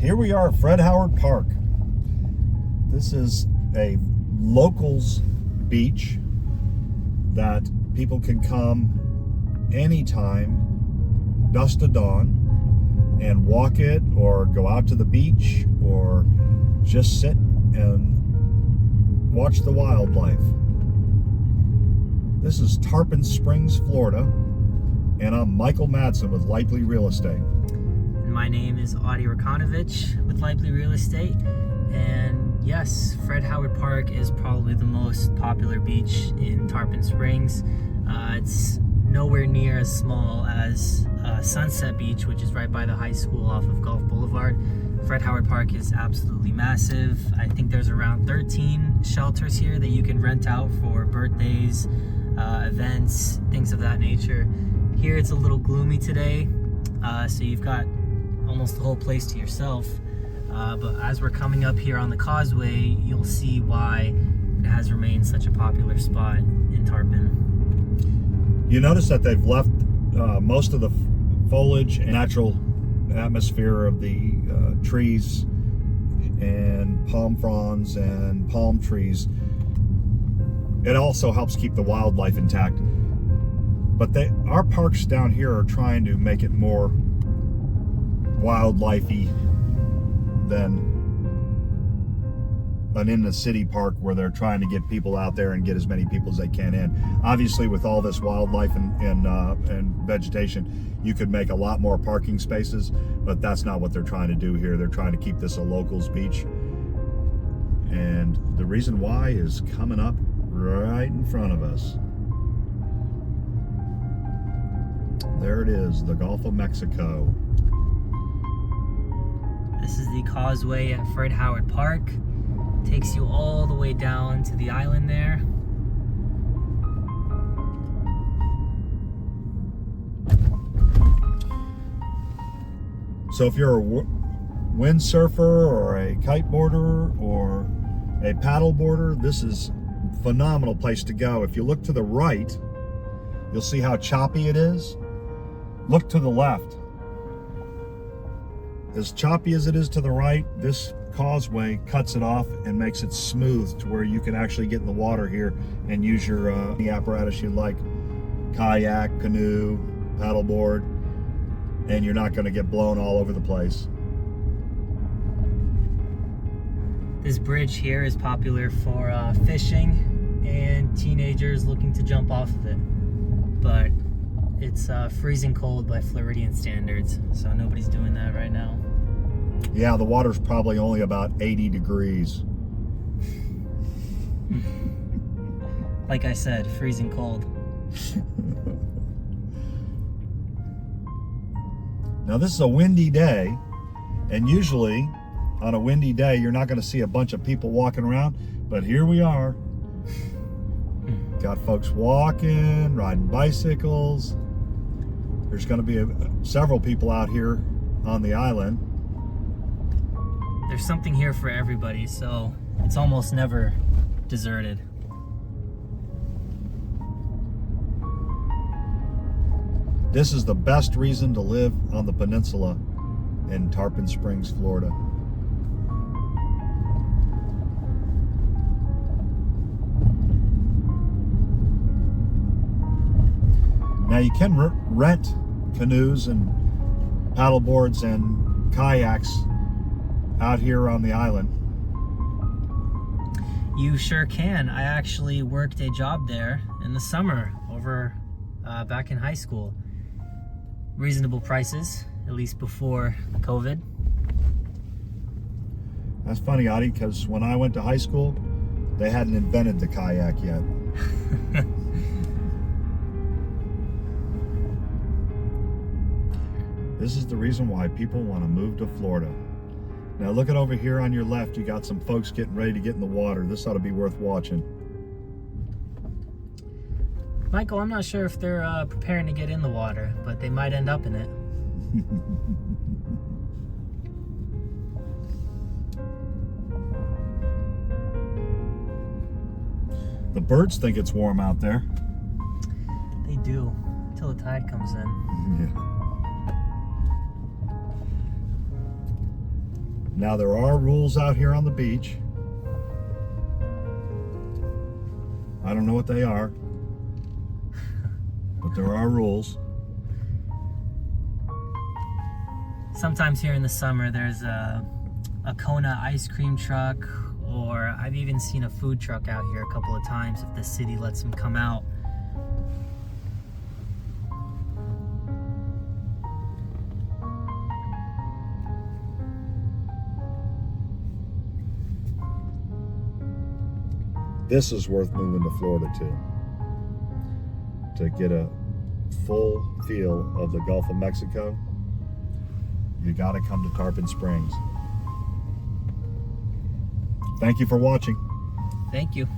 Here we are at Fred Howard Park. This is a locals beach that people can come anytime, dusk to dawn, and walk it or go out to the beach or just sit and watch the wildlife. This is Tarpon Springs, Florida, and I'm Michael Madson with Lively Real Estate. My name is Adi Rakanovic with Lively Real Estate, and yes, Fred Howard Park is probably the most popular beach in Tarpon Springs. It's nowhere near as small as Sunset Beach, which is right by the high school off of Gulf Boulevard. Fred Howard Park is absolutely massive. I think there's around 13 shelters here that you can rent out for birthdays, events, things of that nature. Here it's a little gloomy today, so you've got almost the whole place to yourself, but as we're coming up here on the causeway, you'll see why it has remained such a popular spot in Tarpon. You notice that they've left most of the foliage and natural atmosphere of the trees and palm fronds and palm trees. It also helps keep the wildlife intact, but our parks down here are trying to make it more wildlifey than an in the city park where they're trying to get people out there and get as many people as they can in. Obviously, with all this wildlife and vegetation, you could make a lot more parking spaces, but that's not what they're trying to do here. They're trying to keep this a locals beach, and the reason why is coming up right in front of us. There it is, the Gulf of Mexico. This is the causeway at Fred Howard Park. Takes you all the way down to the island there. So if you're a windsurfer or a kiteboarder or a paddleboarder, this is a phenomenal place to go. If you look to the right, you'll see how choppy it is. Look to the left. As choppy as it is to the right, this causeway cuts it off and makes it smooth to where you can actually get in the water here and use your any apparatus you like, kayak, canoe, paddleboard, and you're not going to get blown all over the place. This bridge here is popular for fishing and teenagers looking to jump off of it, but it's freezing cold by Floridian standards, so nobody's doing that right now. Yeah, the water's probably only about 80 degrees. Like I said, freezing cold. Now this is a windy day, and usually on a windy day you're not going to see a bunch of people walking around, but here we are. Got folks walking, riding bicycles. There's going to be several people out here on the island. There's something here for everybody, so it's almost never deserted. This is the best reason to live on the peninsula in Tarpon Springs, Florida. Now you can rent canoes and paddleboards and kayaks out here on the island. You sure can. I actually worked a job there in the summer over back in high school. Reasonable prices, at least before COVID. That's funny, Adi, because when I went to high school, they hadn't invented the kayak yet. This is the reason why people want to move to Florida. Now looking over here on your left, you got some folks getting ready to get in the water. This ought to be worth watching. Michael, I'm not sure if they're preparing to get in the water, but they might end up in it. The birds think it's warm out there. They do, until the tide comes in. Yeah. Now, there are rules out here on the beach. I don't know what they are, but there are rules. Sometimes here in the summer, there's a Kona ice cream truck, or I've even seen a food truck out here a couple of times if the city lets them come out. This is worth moving to Florida to get a full feel of the Gulf of Mexico. You got to come to Tarpon Springs. Thank you for watching. Thank you.